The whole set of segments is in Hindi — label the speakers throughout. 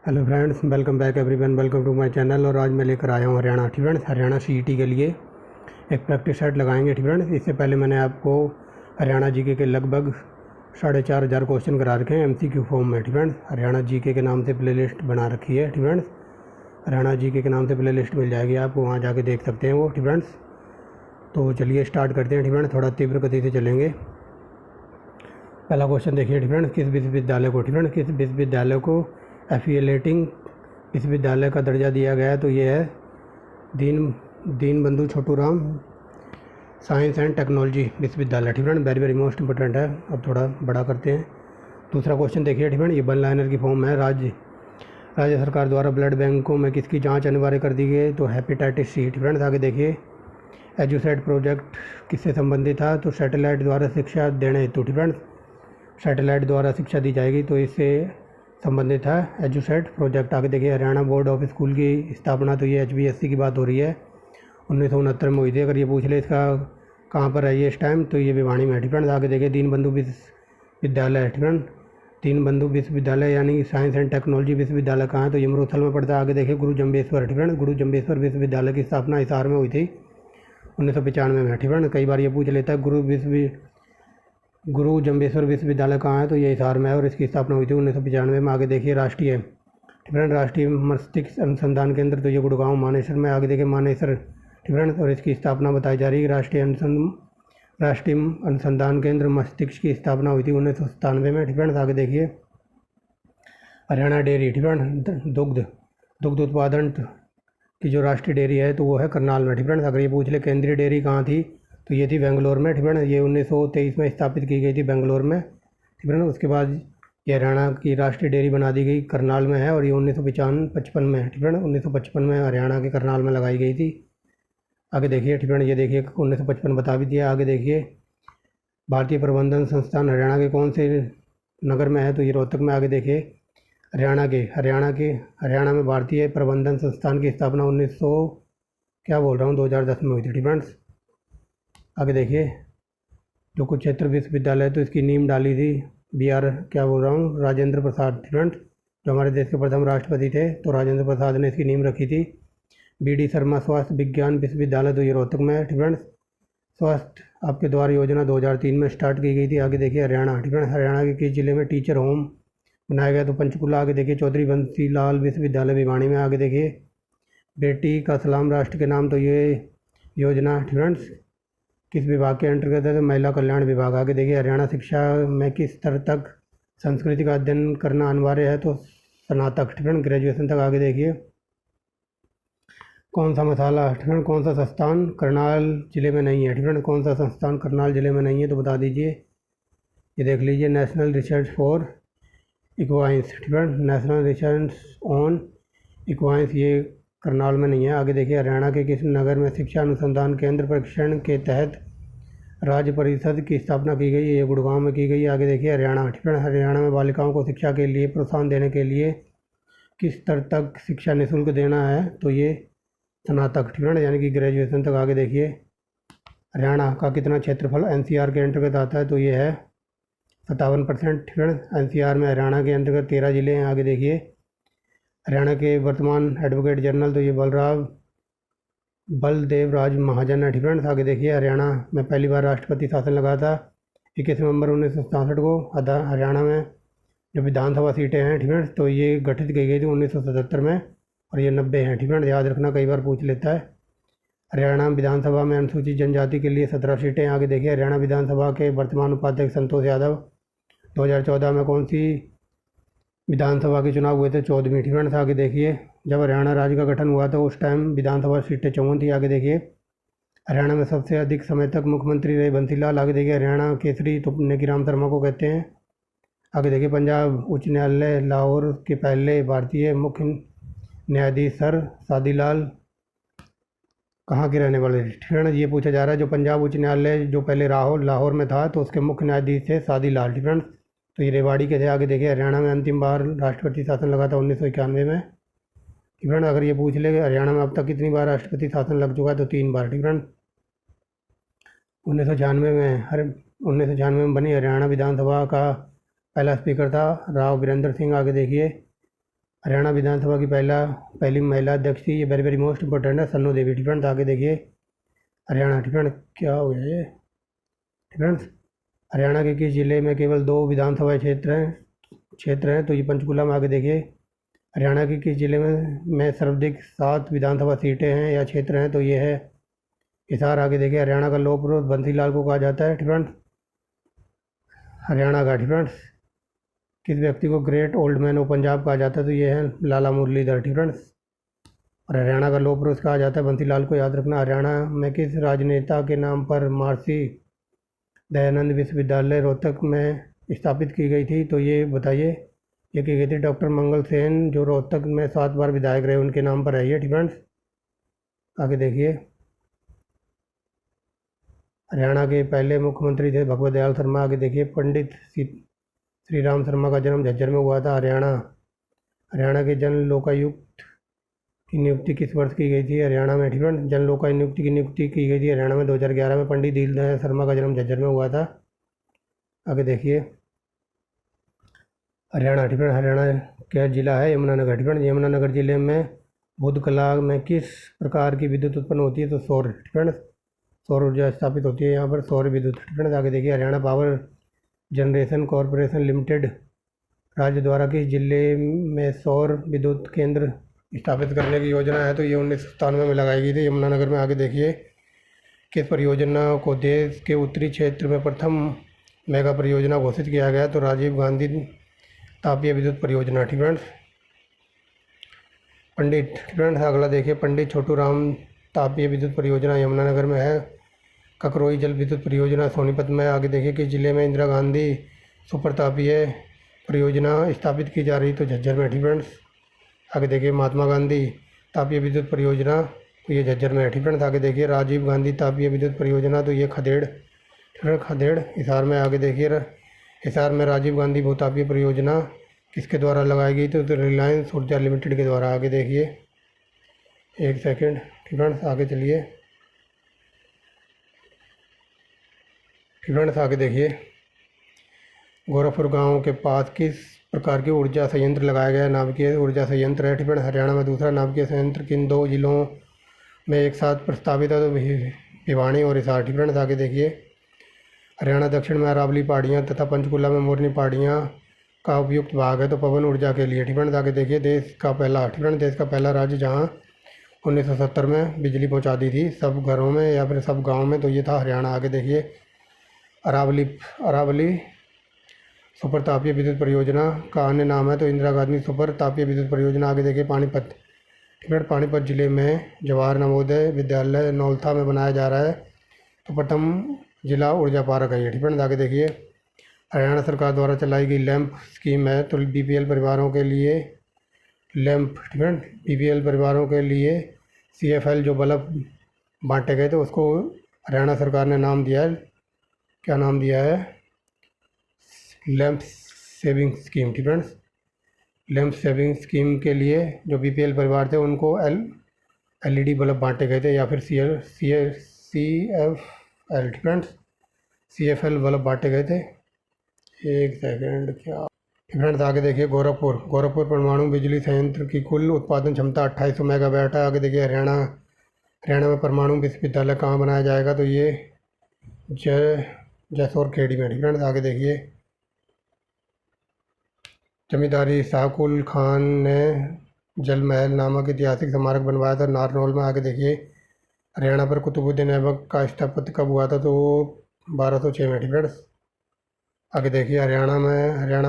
Speaker 1: Hello friends, welcome back everyone, welcome to my channel. और आज मैं लेकर आया हूँ हरियाणा। ठीक फ्रेंड्स, हरियाणा सीईटी के लिए एक प्रैक्टिस सेट लगाएंगे। ठीक फ्रेंड्स, इससे पहले मैंने आपको हरियाणा जीके के लगभग 4,500 क्वेश्चन करा रखे हैं एमसीक्यू फॉर्म में। ठीक फ्रेंड्स, हरियाणा जीके के नाम से प्लेलिस्ट बना रखी है। ठीक फ्रेंड्स, हरियाणा जीके के नाम से प्लेलिस्ट मिल जाएगी आपको, वहाँ जाके देख सकते हैं वो। ठीक फ्रेंड्स, तो चलिए स्टार्ट करते हैं। ठीक फ्रेंड्स, थोड़ा तीव्र गति से चलेंगे। पहला क्वेश्चन देखिए। ठीक फ्रेंड्स, किस विश्वविद्यालय को किस विश्वविद्यालय को एफिलिएटिंग विश्वविद्यालय का दर्जा दिया गया है? तो ये है Deenbandhu Chhoturam science and technology विश्वविद्यालय। ठीक friend, very very most important है। अब थोड़ा बड़ा करते हैं। दूसरा क्वेश्चन देखिए। ठीक फ्रेंड, ये वन लाइनर की फॉर्म है। राज्य सरकार द्वारा ब्लड बैंकों में किसकी जांच अनिवार्य कर दी गई? तो हेपेटाइटिस सी। ठीक फ्रेंड्स, आगे देखिए। एजुसेट प्रोजेक्ट किससे संबंधित था? तो सैटेलाइट द्वारा शिक्षा देने हेतु। ठीक फ्रेंड्स, सैटेलाइट द्वारा शिक्षा दी जाएगी, तो इससे संबंधित है एजुसेट प्रोजेक्ट। आगे देखिए। हरियाणा बोर्ड ऑफ स्कूल की स्थापना, तो ये HBSC की बात हो रही है, 1969 में हुई थी। अगर ये पूछ ले इसका कहाँ पर है ये इस टाइम, तो ये भिवानी में है। फ्रेंड्स, आगे देखिए। दीनबंधु विश्वविद्यालय। फ्रेंड, दीनबंधु विश्वविद्यालय यानी साइंस एंड टेक्नोलॉजी विश्वविद्यालय कहाँ है? तो ये मरुथल में पड़ता है। आगे देखिए। गुरु जम्बेश्वर। फ्रेंड, गुरु जम्बेश्वर विश्वविद्यालय की स्थापना हिसार में हुई थी 1995 में। फ्रेंड, कई बार ये पूछ लेता है गुरु जम्बेश्वर विश्वविद्यालय कहाँ है? तो ये हिसार में है और इसकी स्थापना हुई थी 1995 में। आगे देखिए। राष्ट्रीय मस्तिष्क अनुसंधान केंद्र, तो ये गुड़गांव मानेसर में। आगे देखिए। मानेसर। फ्रेंड्स, और इसकी स्थापना बताई जा रही है। राष्ट्रीय अनुसंधान केंद्र मस्तिष्क की स्थापना हुई थी 1997 में। फ्रेंड्स, आगे देखिए। हरियाणा डेयरी। दुग्ध उत्पादन की जो राष्ट्रीय डेयरी है, तो वो है करनाल में। फ्रेंड्स, अगर ये पूछ ले केंद्रीय डेयरी कहाँ थी, तो ये थी बेंगलोर में। ठीक है ना, ये 1923 में स्थापित की गई थी बेंगलोर में। ठीक है ना, उसके बाद ये हरियाणा की राष्ट्रीय डेयरी बना दी गई, करनाल में है, और ये 1955 में। ठीक है ना, 1955 में हरियाणा के करनाल में लगाई गई थी। आगे देखिए। ठीक है ना, ये देखिए 1955 बता भी दिया। आगे देखिए। भारतीय प्रबंधन संस्थान हरियाणा के कौन से नगर में है? तो ये रोहतक में। आगे देखिए। हरियाणा में भारतीय प्रबंधन संस्थान की स्थापना 2010 में हुई थी। फ्रेंड्स, आगे देखिए। जो कुरुक्षेत्र विश्वविद्यालय, तो इसकी नींव डाली थी राजेंद्र प्रसाद। फ्रेंड्स, जो हमारे देश के प्रथम राष्ट्रपति थे, तो राजेंद्र प्रसाद ने इसकी नींव रखी थी। BD शर्मा स्वास्थ्य विज्ञान विश्वविद्यालय, तो ये रोहतक में है। फ्रेंड्स, स्वास्थ्य आपके द्वार योजना 2003 में स्टार्ट की गई थी। आगे देखिए। हरियाणा के किस जिले में टीचर होम बनाया गया? तो पंचकुला। आगे देखिए। चौधरी बंसी लाल विश्वविद्यालय भिवानी में। आगे देखिए। बेटी का सलाम राष्ट्र के नाम, तो ये योजना फ्रेंड्स किस विभाग के अंतर्गत है? तो महिला कल्याण विभाग। आगे देखिए। हरियाणा शिक्षा में किस स्तर तक संस्कृति का अध्ययन करना अनिवार्य है? तो स्नातक। ग्रेजुएशन तक। आगे देखिए। कौन सा संस्थान करनाल जिले में नहीं है? कौन सा संस्थान करनाल जिले में नहीं है, तो बता दीजिए। ये देख लीजिए। National research for equines. National research on equines, ये करनाल में नहीं है। आगे देखिए। हरियाणा के किस नगर में शिक्षा अनुसंधान केंद्र प्रशिक्षण के तहत राज्य परिषद की स्थापना की गई? ये गुड़गांव में की गई। आगे देखिए। हरियाणा में बालिकाओं को शिक्षा के लिए प्रोत्साहन देने के लिए किस स्तर तक शिक्षा निःशुल्क देना है? तो ये स्नातक। यानी कि ग्रेजुएशन तक। आगे देखिए। हरियाणा का कितना क्षेत्रफल NCR के अंतर्गत आता है? तो ये है 57%। NCR में हरियाणा के अंतर्गत 13 जिले हैं। आगे देखिए। हरियाणा के वर्तमान एडवोकेट जनरल, तो ये बलदेव राज महाजन है। फ्रेंड्स, आगे देखिए। हरियाणा में पहली बार राष्ट्रपति शासन लगा था 21 नवंबर 1967 को। हरियाणा में जो विधानसभा सीटें हैं फ्रेंड्स, तो ये गठित की गई थी 1977 में, और ये 90 हैं। फ्रेंड्स, याद रखना, कई बार पूछ लेता है। हरियाणा विधानसभा में अनुसूचित जनजाति के लिए 17 सीटें। आगे देखिए। हरियाणा विधानसभा के वर्तमान उपाध्यक्ष संतोष यादव। 2014 में कौन सी विधानसभा के चुनाव हुए थे? 14वीं। फ्रेंड्स, आगे देखिए। जब हरियाणा राज्य का गठन हुआ था उस टाइम विधानसभा सीटें 54 थी। आगे देखिए। हरियाणा में सबसे अधिक समय तक मुख्यमंत्री रहे बंसीलाल। आगे देखिए। हरियाणा केसरी तो नेकीराम शर्मा को कहते हैं। आगे देखिए। पंजाब उच्च न्यायालय लाहौर के पहले भारतीय मुख्य न्यायाधीश सर सादीलाल कहाँ के रहने वाले थे? फ्रेंड्स, ये पूछा जा रहा है। जो पंजाब उच्च न्यायालय जो पहले लाहौर में था, तो उसके मुख्य न्यायाधीश थे सादीलाल। फ्रेंड्स, तो ये रेवाड़ी के थे। आगे देखिए। हरियाणा में अंतिम बार राष्ट्रपति शासन लगा था 1991 में। फ्रेंड, अगर ये पूछ ले कि हरियाणा में अब तक कितनी बार राष्ट्रपति शासन लग चुका है, तो 3 बार। फ्रेंड, 1996 में बनी हरियाणा विधानसभा का पहला स्पीकर था राव वीरेंद्र सिंह। आगे देखिए। हरियाणा विधानसभा की पहली महिला अध्यक्ष थी, ये वेरी वेरी मोस्ट इंपॉर्टेंट है, सन्नू देवी। ठीक फ्रेंड्स, आगे देखिए हरियाणा। ठीक फ्रेंड्स, क्या हो गया ये? ठीक फ्रेंड्स, हरियाणा के किस जिले में केवल 2 विधानसभा क्षेत्र हैं? तो ये पंचकुला में। आगे देखिए हरियाणा के किस जिले में सर्वाधिक 7 विधानसभा सीटें हैं या क्षेत्र हैं? तो ये है हिसार। आगे देखिए हरियाणा का लौह पुरुष बंसीलाल को कहा जाता है। ठीक फ्रेंड्स, हरियाणा का। ठीक फ्रेंड्स, किस व्यक्ति को great old man of Punjab कहा जाता है? तो ये है लाला मुरलीधर। ठीक फ्रेंड्स, और हरियाणा का लौह पुरुष कहा जाता है बंसीलाल को, याद रखना। हरियाणा में किस राजनेता के नाम पर महर्षि दयानंद विश्वविद्यालय रोहतक में स्थापित की गई थी? तो ये बताइए। ये की गई थी डॉक्टर मंगल सेन, जो रोहतक में 7 बार विधायक रहे, उनके नाम पर है ये। ठीक फ्रेंड्स, आगे देखिए हरियाणा के पहले मुख्यमंत्री थे भगवत दयाल शर्मा। आगे देखिए पंडित श्री राम शर्मा का जन्म झज्जर में हुआ था। हरियाणा के जन लोकायुक्त की नियुक्ति किस वर्ष की गई थी? हरियाणा में। ठीक है, जन लोकायुक्त की नियुक्ति की गई थी हरियाणा में 2011 में। पंडित दीनदयाल शर्मा का जन्म झज्जर में हुआ था। आगे देखिए हरियाणा। ठीक है, हरियाणा क्या जिला है? यमुनानगर। ठीक है, यमुनानगर जिले में बुधकला में किस प्रकार की विद्युत उत्पन्न होती है? तो सौर। ठीक है, सौर ऊर्जा स्थापित होती है यहाँ पर, सौर विद्युत। ठीक है, आगे देखिए Haryana power generation corporation limited राज्य द्वारा किस जिले में सौर विद्युत केंद्र स्थापित करने की योजना है? तो ये 1997 में लगाई गई थी यमुनानगर में। आगे देखिए किस परियोजना को देश के उत्तरी क्षेत्र में प्रथम मेगा परियोजना घोषित किया गया? तो राजीव गांधी तापीय विद्युत परियोजना। ठीक है, पंडित। ठीक है, अगला देखिए पंडित छोटू राम तापीय विद्युत परियोजना यमुनानगर में है। ककरोई जल विद्युत परियोजना सोनीपत में। आगे देखिए किस जिले में इंदिरा गांधी सुपर तापीय परियोजना स्थापित की जा रही? तो झज्जर में। ठीक है, आगे देखिए महात्मा गांधी तापीय विद्युत परियोजना, तो ये झज्जर में है। ठीक है, आगे देखिए राजीव गांधी तापीय विद्युत परियोजना, तो ये खदेड़। ठीक है, खदेड़ हिसार में। आगे देखिए हिसार में राजीव गांधी भूतापीय परियोजना किसके द्वारा लगाई गई? तो रिलायंस ऊर्जा लिमिटेड के द्वारा। आगे देखिए एक सेकेंड। ठीक है, आगे चलिए। ठीक है, आगे देखिए गोरखपुर गांव के पास किस प्रकार की ऊर्जा संयंत्र लगाया गया? नाभिकीय ऊर्जा संयंत्र है। ठीक है, हरियाणा में दूसरा नाभिकीय संयंत्र किन 2 जिलों में एक साथ प्रस्तावित है? तो भिवानी और हिसार। ठीक है, आगे देखिए हरियाणा दक्षिण में अरावली पहाड़ियाँ तथा पंचकुला में मोरनी पहाड़ियाँ का उपयुक्त भाग है, तो पवन ऊर्जा के लिए। ठीक है, आगे देखिए देश का पहला राज्य जहाँ 1970 में बिजली पहुँचा दी थी सब घरों में या फिर सब गाँव में, तो ये था हरियाणा। आगे देखिए अरावली सुपर तापीय विद्युत परियोजना का अन्य नाम है? तो इंदिरा गांधी सुपर तापीय विद्युत परियोजना। आगे देखिए पानीपत। ठीक है, पानीपत जिले में जवाहर नवोदय विद्यालय नौलथा में बनाया जा रहा है, तो प्रथम जिला ऊर्जा पार्क है ये। ठीक है, आगे देखिए हरियाणा सरकार द्वारा चलाई गई लैंप स्कीम है, तो बीपीएल परिवारों के लिए लैंप। ठीक है, बीपीएल परिवारों के लिए CFL जो बल्ब बांटे गए थे उसको हरियाणा सरकार ने नाम दिया है, क्या नाम दिया है? Lamp saving scheme. ठीक है, लैंप सेविंग स्कीम के लिए जो बीपीएल परिवार थे उनको LED बल्ब बांटे गए थे, या फिर CFL। ठीक है, CFL बल्ब बांटे गए थे। एक सेकेंड क्या। ठीक है, आगे देखिए गोरखपुर परमाणु बिजली संयंत्र की कुल उत्पादन क्षमता 2800 मेगावाट है। आगे देखिए हरियाणा में परमाणु विश्वविद्यालय कहाँ बनाया जाएगा? तो ये जैसोर खेड़ी में। ठीक है, आगे देखिए जमींदारी शाहकुल खान ने जल महल नामक ऐतिहासिक स्मारक बनवाया था नारनौल में। आगे देखिए हरियाणा पर कुतुबुद्दीन ऐबक का स्थापत्य कब हुआ था? तो 1206 में। ठीक है, आगे देखिए हरियाणा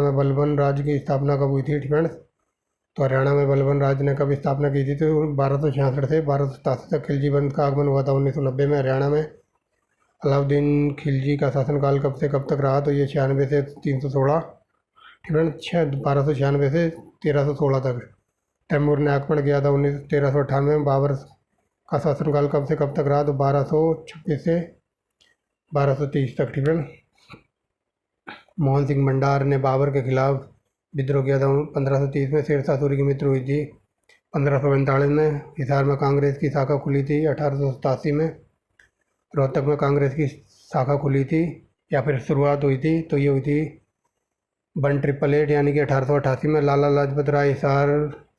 Speaker 1: में बलबन राज्य की स्थापना कब हुई थी? ठीक है, तो हरियाणा में बलबन राज्य ने कब स्थापना की थी? तो 1266 से 1287 तक खिलजी वंश का आगमन हुआ था 1990 में हरियाणा में। अलाउद्दीन खिलजी का शासनकाल कब से कब तक रहा? तो ये 96 से 316। ठीक है, 1296 से 1316 तक। तैमूर ने आक्रमण किया था 1398 में। बाबर का शासनकाल कब से कब तक रहा? तो 1226 से 1230 तक। ठीक है, मोहन सिंह भंडार ने बाबर के खिलाफ विद्रोह किया था 1530 में। शेरशाह सूरी की मृत्यु हुई थी 1545 में। हिसार में कांग्रेस की शाखा खुली थी 1887 में। रोहतक में कांग्रेस की शाखा खुली थी या फिर शुरुआत हुई थी, तो ये हुई थी 1888 यानी कि 1888 में। लाला लाजपत राय हिसार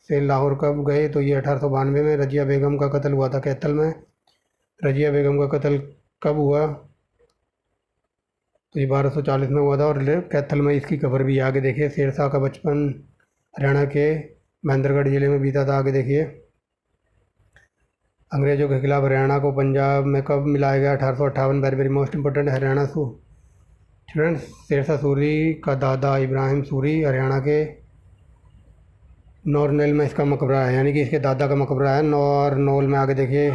Speaker 1: से लाहौर कब गए, तो ये 1892 में। रजिया बेगम का कत्ल हुआ था कैथल में। रजिया बेगम का कत्ल कब हुआ, तो ये 1240 में हुआ था और कैथल में इसकी कब्र भी आगे देखिए। शेर शाह का बचपन हरियाणा के महेंद्रगढ़ जिले में बीता था, आगे देखिए। अंग्रेजों के खिलाफ हरियाणा को पंजाब में कब मिलाया गया, 1858। Very very most important. Haryana students, Sher Shah Suri का दादा इब्राहिम सूरी हरियाणा के नौरनेल में इसका मकबरा है, यानी कि इसके दादा का मकबरा है नौरनौल में, आगे देखिए।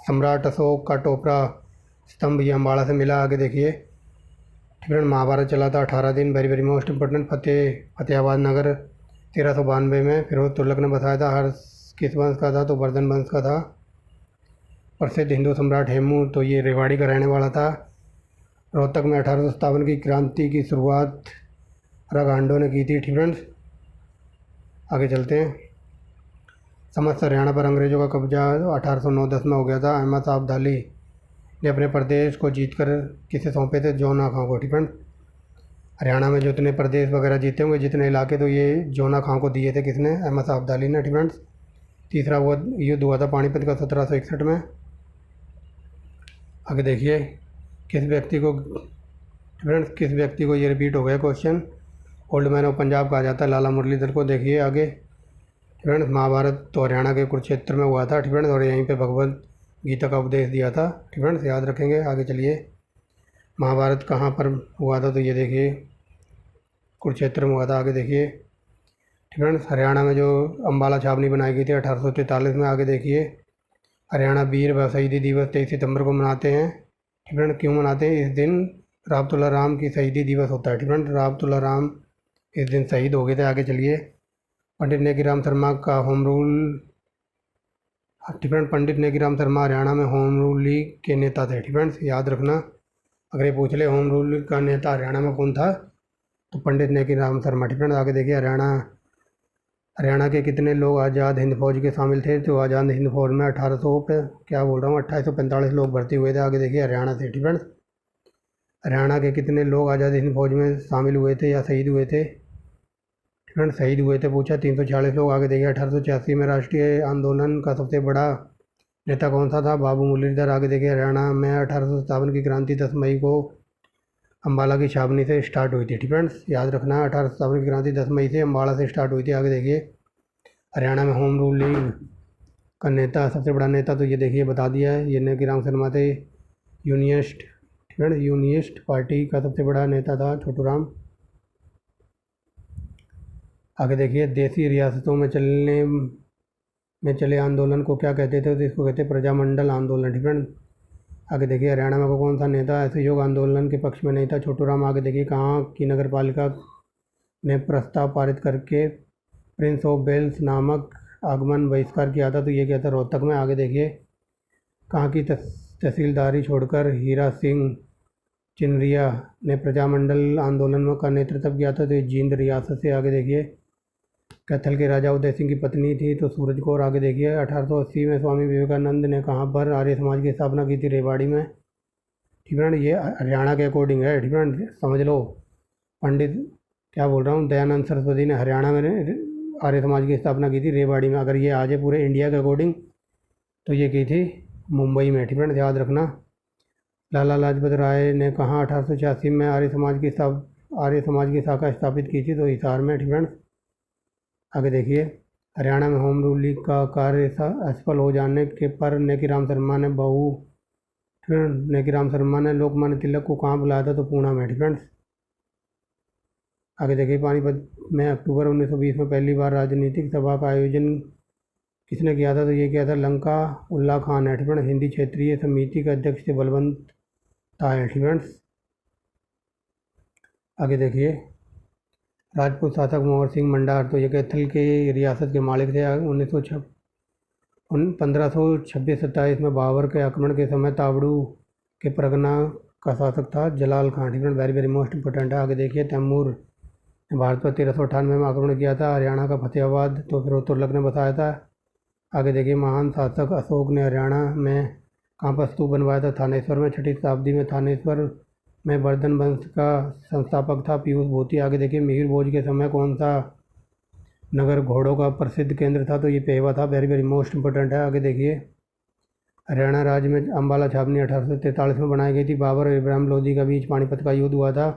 Speaker 1: सम्राट अशोक का टोपरा स्तंभ ये अम्बाड़ा से मिला, आगे देखिए। फ्रेंड, महाभारत चला था 18 दिन। Very very most important. Fatehabad नगर 1392 में फिरोज तुगलक ने बसाया था। हर्ष किस वंश का था, तो वर्धन वंश का था। प्रसिद्ध हिंदू सम्राट हेमू, तो ये रेवाड़ी का रहने वाला था। रोहतक में 1857 की क्रांति की शुरुआत राघांडो ने की थी। फ्रेंड्स, आगे चलते हैं। समस्त हरियाणा पर अंग्रेजों का कब्जा 1809-10 में हो गया था। अहमद साहब दाली ने अपने प्रदेश को जीतकर किसे सौंपे थे, जोना खां को। ठीक है, हरियाणा में जितने प्रदेश वगैरह जीते होंगे, जितने इलाके, तो ये जोना खां को दिए थे। किसने, अहमद साहब दाली ने। ठीक है, तीसरा वो युद्ध हुआ था पानीपत का 1761 में। आगे देखिए, किस व्यक्ति को ये रिपीट हो गया question, old man of Punjab कहा जाता है, लाला मुरलीधर को। देखिए आगे। फ्रेंड्स, महाभारत तो हरियाणा के कुरुक्षेत्र में हुआ था। फ्रेंड्स, और यहीं पे भगवद गीता का उपदेश दिया था। फ्रेंड्स, याद रखेंगे। आगे चलिए, महाभारत कहाँ पर हुआ था, तो ये देखिए कुरुक्षेत्र में हुआ था। आगे देखिए। फ्रेंड्स, हरियाणा में जो अम्बाला छावनी बनाई गई थी 1843 में। आगे देखिए, हरियाणा वीर व शहीदी दिवस 23 सितंबर को मनाते हैं। फ्रेंड्स, क्यों मनाते हैं, इस दिन राव तुलाराम की शहीदी दिवस होता है। फ्रेंड्स, राव तुलाराम इस दिन शहीद हो गए थे। आगे चलिए, पंडित नेकीराम शर्मा का होम रूल। फ्रेंड्स, पंडित नेकीराम शर्मा हरियाणा में होम रूल लीग के नेता थे। फ्रेंड्स, याद रखना, अगर ये पूछ ले होम रूल का नेता हरियाणा में कौन था, तो पंडित नेकीराम शर्मा। फ्रेंड्स, आगे देखिए, हरियाणा के कितने लोग आज़ाद हिंद फौज के शामिल थे, तो आज़ाद हिंद फौज में 2845 लोग भर्ती हुए थे। आगे देखिए, हरियाणा से। फ्रेंड्स, हरियाणा के कितने लोग आज़ाद हिंद फौज में शामिल हुए थे या शहीद हुए थे। फ्रेंड्स, शहीद हुए थे पूछा, 346 लोग। आगे देखिए, 1886 में राष्ट्रीय आंदोलन का सबसे बड़ा नेता कौन सा था, बाबू मुरलीधर। आगे देखिए, हरियाणा में 1857 की क्रांति 10 मई को अम्बाला की छावनी से स्टार्ट हुई थी। फ्रेंड्स, याद रखना, 1857 की क्रांति 10 मई से अम्बाला से स्टार्ट हुई थी। आगे देखिए, हरियाणा में होम रूल लीग का नेता, सबसे बड़ा नेता, तो ये देखिए बता दिया है, ये नेकीराम शर्मा थे। यूनियनिस्ट, फ्रेंड्स, यूनियनिस्ट पार्टी का सबसे बड़ा नेता था छोटू राम। आगे देखिए, देसी रियासतों में चले आंदोलन को क्या कहते थे, तो इसको कहते प्रजामंडल आंदोलन। फ्रेंड्स, आगे देखिए, हरियाणा में कौन सा नेता असहयोग आंदोलन के पक्ष में नहीं था, छोटू राम। आगे देखिए, कहाँ की नगर पालिका ने प्रस्ताव पारित करके प्रिंस ऑफ वेल्स नामक आगमन बहिष्कार किया था, तो ये क्या था, रोहतक में। आगे देखिए, कहाँ की तहसीलदारी छोड़कर हीरा सिंह चिनरिया ने प्रजामंडल आंदोलन का नेतृत्व किया था, तो ये जींद रियासत से। आगे देखिए, कैथल के राजा उदय सिंह की पत्नी थी, तो सूरज कौर। आगे देखिए, 1880 में स्वामी विवेकानंद ने कहाँ पर आर्य समाज की स्थापना की थी, रेवाड़ी में। ठीक है, ये हरियाणा के अकॉर्डिंग है। ठीक है, समझ लो, पंडित क्या बोल रहा हूँ, दयानंद सरस्वती ने हरियाणा में आर्य समाज की स्थापना की थी, रेवाड़ी में। अगर ये आज है पूरे इंडिया के अकॉर्डिंग, तो ये की थी मुंबई में। ठीक है, याद रखना। लाला लाजपत राय ने कहाँ 1886 में आर्य समाज की शाखा स्थापित की थी, तो हिसार में। ठीक है, आगे देखिए, हरियाणा में होम रूल लीग का कार्य असफल हो जाने के पर नेकीराम शर्मा ने लोकमान्य तिलक को कहाँ बुलाया था, तो पूना में। फ्रेंड्स, आगे देखिए, पानीपत में अक्टूबर 1920 में पहली बार राजनीतिक सभा का आयोजन किसने किया था, तो ये किया था लंका उल्ला खान है। फ्रेंड्स, हिंदी क्षेत्रीय समिति के अध्यक्ष थे बलवंत तायल। फ्रेंड्स, आगे देखिए, राजपूत शासक मोहर सिंह मंडार, तो ये कैथल के रियासत के मालिक थे। 1526-27 में बाबर के आक्रमण के समय तावड़ू के परगना का शासक था जलाल खान। ठीक है, वेरी वेरी मोस्ट इंपॉर्टेंट है। आगे देखिए, तैमूर ने भारत पर 1398 में आक्रमण किया था। हरियाणा का फतेहाबाद तो फिरोज तुगलक ने बताया था। आगे देखिए, महान शासक अशोक ने हरियाणा में कहाँ पर स्तूप बनवाया था, थानेश्वर में। 6वीं शताब्दी में थानेश्वर में वर्धन वंश का संस्थापक था पीयूष भोती। आगे देखिए, मिहिर भोज के समय कौन सा नगर घोड़ों का प्रसिद्ध केंद्र था, तो ये पेवा था। वेरी वेरी मोस्ट इंपॉर्टेंट है। आगे देखिए, हरियाणा राज्य में अम्बाला छावनी 1843 में बनाई गई थी। बाबर और इब्राहिम लोदी के बीच पानीपत का युद्ध हुआ था,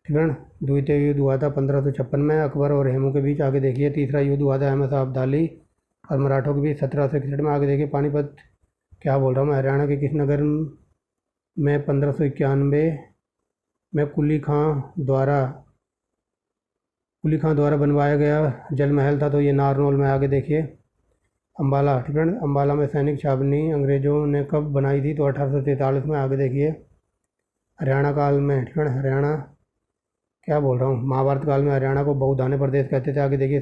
Speaker 1: ठीक है। द्वितीय युद्ध हुआ था 1556 में अकबर और हेमू के बीच। आगे देखिए, तीसरा युद्ध हुआ था अहमद शाह अब्दाली और मराठों के बीच 1761 में। आगे देखिए, पानीपत क्या बोल रहा हूँ मैं, हरियाणा के किस नगर में 1591 में कुली खां द्वारा बनवाया गया जल महल था, तो ये नारनौल में। आगे देखिए, अम्बाला, ठीक है। अम्बाला में सैनिक छावनी अंग्रेज़ों ने कब बनाई थी, तो 1843 में। आगे देखिए, हरियाणा काल में, ठीक है, हरियाणा क्या बोल रहा हूँ, महाभारत काल में हरियाणा को बहुधान्य प्रदेश कहते थे। आगे देखिए,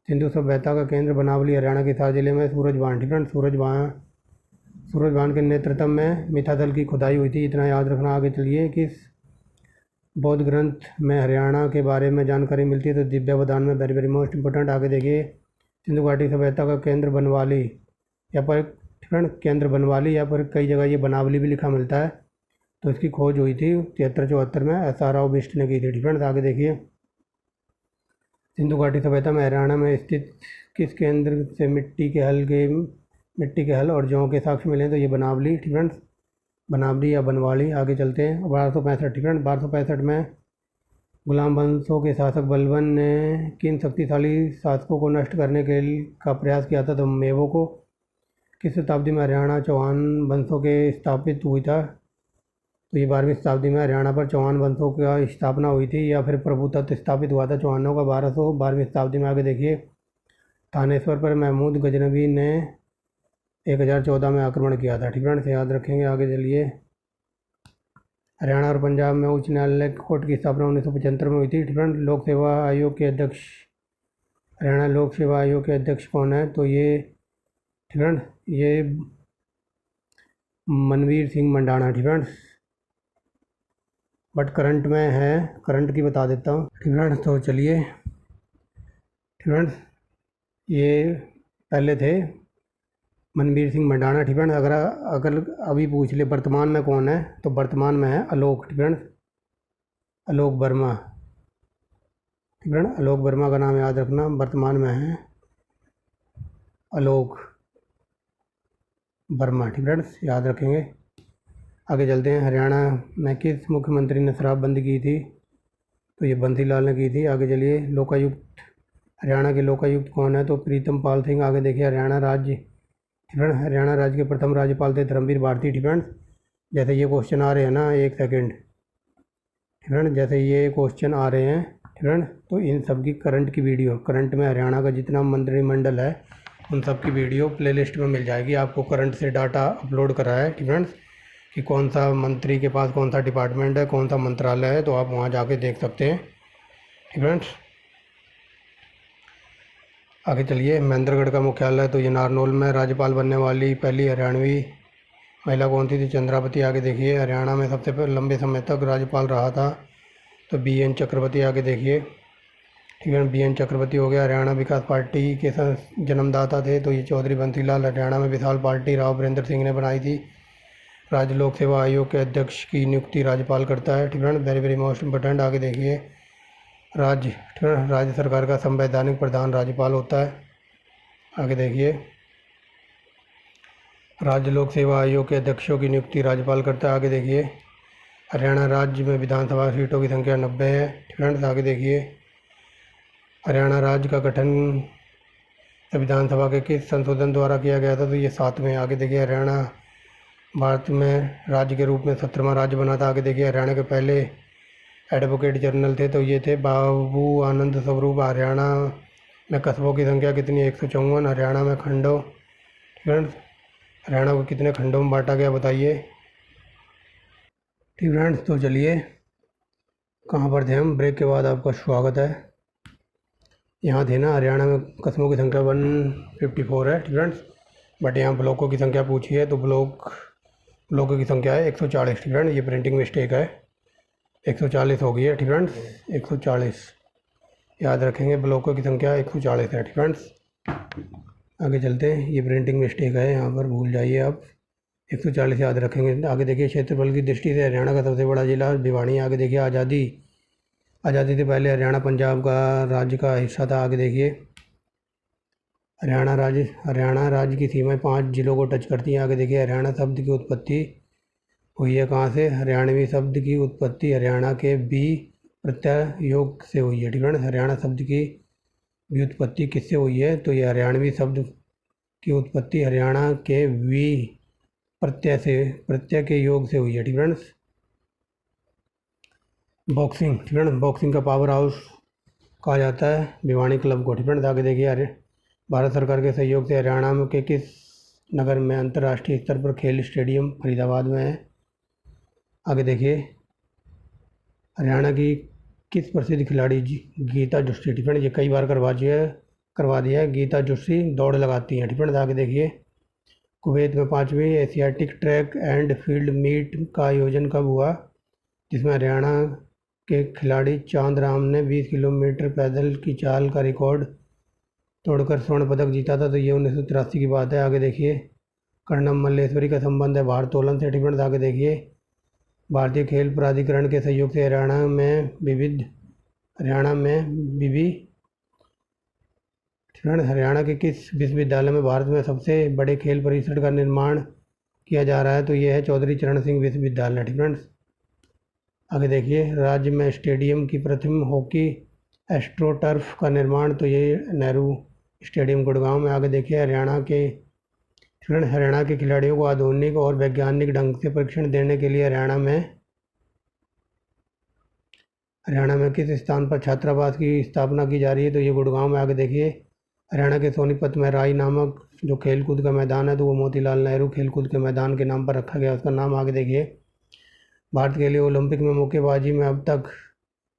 Speaker 1: सिंधु सभ्यता का केंद्र बनावली हरियाणा के हिसार जिले में सूरजबान, ठीक है। सूरजबान के नेतृत्व में मिथादल की खुदाई हुई थी, इतना याद रखना। आगे चलिए, किस बौद्ध ग्रंथ में हरियाणा के बारे में जानकारी मिलती है, तो दिव्यावदान में। Very very most important. आगे देखिए, सिंधु घाटी सभ्यता का केंद्र बनवाली, या पर केंद्र बनवाली, या पर कई जगह ये बनावली भी लिखा मिलता है, तो इसकी खोज हुई थी 73-74 में, SR राव बिष्ट ने की थी, ठीक है। आगे देखिए, सिंधु घाटी सभ्यता में हरियाणा में स्थित किस केंद्र से मिट्टी के हल और जौ के साक्ष्य मिले, तो ये बनावली, ठीक है, बनावली या बनवाली। आगे चलते हैं, 1265, ठीक है। 1265 में गुलाम वंशों के शासक बलबन ने किन शक्तिशाली शासकों को नष्ट करने का प्रयास किया था, तो मेवों को। किस शताब्दी में हरियाणा चौहान वंशों के स्थापित हुई था, तो ये 12वीं शताब्दी में हरियाणा पर चौहान वंशों का स्थापना हुई थी, या फिर प्रभुत्व स्थापित हुआ था चौहानों का 1212वीं शताब्दी में। आगे देखिए, थानेश्वर पर महमूद गजनवी ने 1014 में आक्रमण किया था, ठीक है, से याद रखेंगे। आगे चलिए, हरियाणा और पंजाब में उच्च न्यायालय कोर्ट की स्थापना 1975 में हुई थी, ठीक है। हरियाणा लोक सेवा आयोग के अध्यक्ष कौन है, तो ये, ठीक है, ये मनवीर सिंह मंडाणा, ठीक है। बट करंट में है, करंट की बता देता हूँ, ठीक है। तो चलिए, ठीक है, ये पहले थे मनवीर सिंह मंडाणा, ठीक है। अगर अभी पूछ ले वर्तमान में कौन है, तो वर्तमान में है आलोक, ठीक है, आलोक वर्मा, ठीक है। आलोक वर्मा का नाम याद रखना, वर्तमान में है आलोक वर्मा, ठीक है, याद रखेंगे। आगे चलते हैं, हरियाणा में किस मुख्यमंत्री ने शराबबंदी की थी, तो ये बंसी लाल ने की थी। आगे चलिए, लोकायुक्त, हरियाणा के लोकायुक्त कौन है, तो प्रीतम पाल सिंह। आगे देखिए, हरियाणा राज्य के प्रथम राज्यपाल थे धर्मवीर भारती, ठीक है। जैसे ये क्वेश्चन आ रहे हैं ना, एक सेकेंड, ठीक है, जैसे ये क्वेश्चन आ रहे हैं, ठीक है, तो इन सब की करंट की वीडियो, करंट में हरियाणा का जितना मंत्रिमंडल है उन सब की वीडियो प्लेलिस्ट में मिल जाएगी आपको। करंट से डाटा अपलोड करा है, ठीक है, कि कौन सा मंत्री के पास कौन सा डिपार्टमेंट है, कौन सा मंत्रालय है, तो आप वहाँ जाके देख सकते हैं, ठीक है। आगे चलिए, महेंद्रगढ़ का मुख्यालय, तो ये नारनौल में। राज्यपाल बनने वाली पहली हरियाणवी महिला कौन थी, तो चंद्रावती। आगे देखिए, हरियाणा में सबसे लंबे समय तक राज्यपाल रहा था, तो BN चक्रवर्ती। आगे देखिए, ठीक है, BN चक्रवर्ती हो गया। हरियाणा विकास पार्टी के जन्मदाता थे, तो ये चौधरी बंसीलाल। हरियाणा में विशाल पार्टी राव वीरेंद्र सिंह ने बनाई थी। राज्य लोक सेवा आयोग के अध्यक्ष की नियुक्ति राज्यपाल करता है, ठीक है, वेरी वेरी मोस्ट इंपॉर्टेंट। आगे देखिए, राज्य सरकार का संवैधानिक प्रधान राज्यपाल होता है। आगे देखिए, राज्य लोक सेवा आयोग के अध्यक्षों की नियुक्ति राज्यपाल करता है। आगे देखिए, हरियाणा राज्य में विधानसभा सीटों की संख्या 90 है, ठीक है। आगे देखिए, हरियाणा राज्य का गठन विधानसभा के किस संशोधन द्वारा किया गया था, तो ये 7वें। आगे देखिए, हरियाणा भारत में राज्य के रूप में 17वां राज्य बना था। आगे देखिए, हरियाणा के पहले एडवोकेट जनरल थे, तो ये थे बाबू आनंद स्वरूप। हरियाणा में कस्बों की संख्या कितनी है, 154। हरियाणा में खंडों, ठीक है, हरियाणा को कितने खंडों में बांटा गया बताइए, ठीक है। तो चलिए, कहाँ पर थे हम, ब्रेक के बाद आपका स्वागत है। यहाँ थे ना, हरियाणा में कस्बों की संख्या 154 है, ठीक है, बट यहाँ ब्लॉकों की संख्या पूछी है, तो ब्लॉकों की संख्या है 140, ठीक है। ये प्रिंटिंग मिस्टेक है, 140 हो गई है, ठीक है, 140 याद रखेंगे, ब्लॉकों की संख्या 140 है, ठीक है। आगे चलते हैं, ये प्रिंटिंग मिस्टेक है, यहाँ पर भूल जाइए आप, 140 याद रखेंगे। आगे देखिए, क्षेत्रफल की दृष्टि से हरियाणा का सबसे बड़ा जिला भिवानी। आगे देखिए, आज़ादी आज़ादी से पहले हरियाणा पंजाब का राज्य का हिस्सा था। आगे देखिए, हरियाणा राज्य की सीमाएं 5 जिलों को टच करती हैं। आगे देखिए, हरियाणा शब्द की उत्पत्ति हुई है कहाँ से? हरियाणवी शब्द की उत्पत्ति हरियाणा के बी प्रत्यय योग से हुई है। ठीक है ना। हरियाणा शब्द की व्युत्पत्ति किससे हुई है? तो ये हरियाणवी शब्द की उत्पत्ति हरियाणा के वी प्रत्यय के योग से हुई है। ठीक है ना। बॉक्सिंग, ठीक है ना, बॉक्सिंग का पावर हाउस कहा जाता है भिवानी क्लब को। ठीक है ना। आगे देखिए, अरे भारत सरकार के सहयोग से हरियाणा में के किस नगर में अंतर्राष्ट्रीय स्तर पर खेल स्टेडियम फरीदाबाद में है? आगे देखिए, हरियाणा की किस प्रसिद्ध खिलाड़ी गीता जोशी, ठीक है ना, ये कई बार करवा दिया है। गीता जोशी दौड़ लगाती हैं। ठीक है ना। आगे देखिए, कुवैत में 5वीं Asiatic track and field meet का आयोजन कब हुआ, जिसमें हरियाणा के खिलाड़ी चांद राम ने 20 किलोमीटर पैदल की चाल का रिकॉर्ड तोड़कर स्वर्ण पदक जीता था? तो ये 1983 की बात है। आगे देखिए, कर्णम मल्लेश्वरी का संबंध है भारोत्तोलन से। ठीक है। आगे देखिए, भारतीय खेल प्राधिकरण के सहयोग से हरियाणा में बीबी, हरियाणा के किस विश्वविद्यालय में भारत में सबसे बड़े खेल परिसर का निर्माण किया जा रहा है? तो ये है चौधरी चरण सिंह विश्वविद्यालय। ठीक है। आगे देखिए, राज्य में स्टेडियम की प्रथम हॉकी एस्ट्रोटर्फ का निर्माण, तो ये नेहरू स्टेडियम गुड़गांव में। आगे देखिए, हरियाणा के खिलाड़ियों को आधुनिक और वैज्ञानिक ढंग से प्रशिक्षण देने के लिए हरियाणा में किस स्थान पर छात्रावास की स्थापना की जा रही है? तो ये गुड़गांव में। आगे देखिए, हरियाणा के सोनीपत में राई नामक जो खेलकूद का मैदान है, तो वो मोतीलाल नेहरू खेलकूद के मैदान के नाम पर रखा गया उसका नाम। आगे देखिए, भारत के लिए ओलंपिक में मुक्केबाजी में अब तक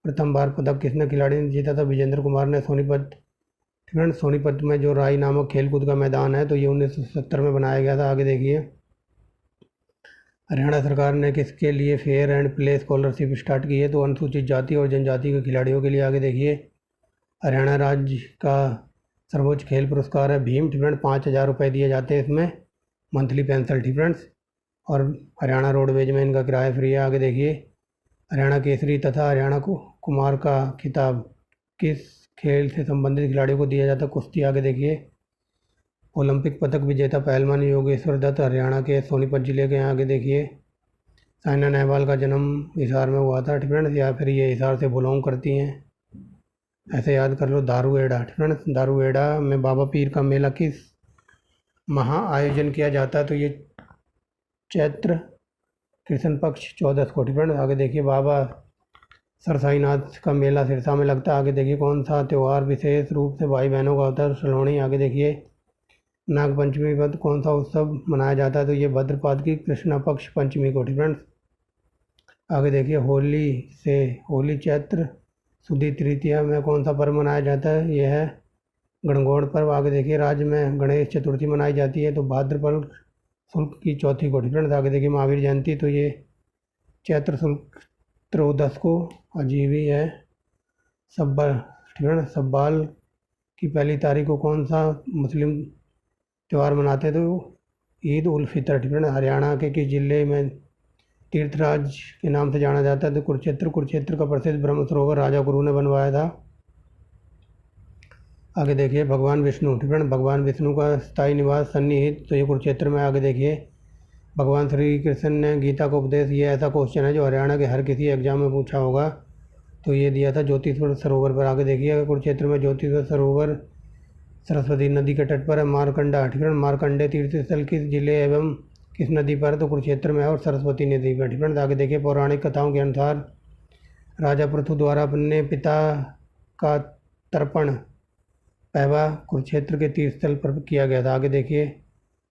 Speaker 1: प्रथम बार पदक किसने खिलाड़ी ने जीता था? विजेंद्र कुमार ने। सोनीपत में जो राई नामक खेलकूद का मैदान है, तो ये 1970 में बनाया गया था। आगे देखिए, हरियाणा सरकार ने किसके लिए fair and play scholarship start की है? तो अनुसूचित जाति और जनजाति के खिलाड़ियों के लिए। आगे देखिए, हरियाणा राज्य का सर्वोच्च खेल पुरस्कार है भीम। ठीक है। 5,000 रुपये दिए जाते हैं इसमें मंथली पेंशन। ठीक है। और हरियाणा रोडवेज में इनका किराया फ्री है। आगे देखिए, हरियाणा केसरी तथा हरियाणा को कुमार का खिताब किस खेल से संबंधित खिलाड़ियों को दिया जाता है? कुश्ती। आगे देखिए, ओलंपिक पदक विजेता पहलवान योगेश्वर दत्त हरियाणा के सोनीपत जिले के हैं। आगे देखिए, साइना नेहवाल का जन्म हिसार में हुआ था। ठीक है। या फिर ये हिसार से बिलोंग करती हैं, ऐसे याद कर लो। दारूहेड़ा, ठीक है ना, दारूहेड़ा में बाबा पीर का मेला किस महा आयोजन किया जाता है? तो ये चैत्र कृष्ण पक्ष 14 को। ठीक है। आगे देखिए, बाबा सरसाईनाथ का मेला सिरसा में लगता है। आगे देखिए, कौन सा त्यौहार विशेष रूप से भाई बहनों का होता है? सलोणी। आगे देखिए, नाग पंचमी पर कौन सा उत्सव मनाया जाता है? तो ये भद्रपाद की कृष्णा पक्ष पंचमी को। ठीक है। आगे देखिए, होली चैत्र शुद्ध तृतीया में कौन सा पर्व मनाया जाता है? यह है गणगौर पर्व। आगे देखिए, राज्य में गणेश चतुर्थी मनाई जाती है, तो भाद्रपद शुल्क की चौथी को। ठीक है। आगे देखिए, महावीर जयंती, तो ये चैत्र शुल्क त्रयोदश को। अजीबी है सब्बाल, ठीक है ना, सब्बाल की पहली तारीख को कौन सा मुस्लिम त्यौहार मनाते हैं? तो ईद उल फितर। ठीक है ना। हरियाणा के किस जिले में तीर्थराज के नाम से जाना जाता है? तो कुरुक्षेत्र का प्रसिद्ध ब्रह्म सरोवर राजा गुरु ने बनवाया था। आगे देखिए, भगवान विष्णु, ठीक है ना, भगवान विष्णु का स्थायी निवास सन्निहित, तो ये कुरुक्षेत्र में। आगे देखिए, भगवान श्री कृष्ण ने गीता को उपदेश, ये ऐसा क्वेश्चन है जो हरियाणा के हर किसी एग्जाम में पूछा होगा, तो ये दिया था ज्योतिषवर सरोवर पर। आगे देखिए, कुरुक्षेत्र में ज्योतिषवर सरोवर सरस्वती नदी के तट पर है। मारकंडा, ठीक है, मारकंडे तीर्थ स्थल किस जिले एवं किस नदी पर? तो कुरुक्षेत्र में है और सरस्वती नदी पर। ठीक है। आगे देखिए, पौराणिक कथाओं के अनुसार राजा पृथु द्वारा अपने पिता का तर्पण पहवा कुरुक्षेत्र के तीर्थ स्थल पर किया गया था। आगे देखिए,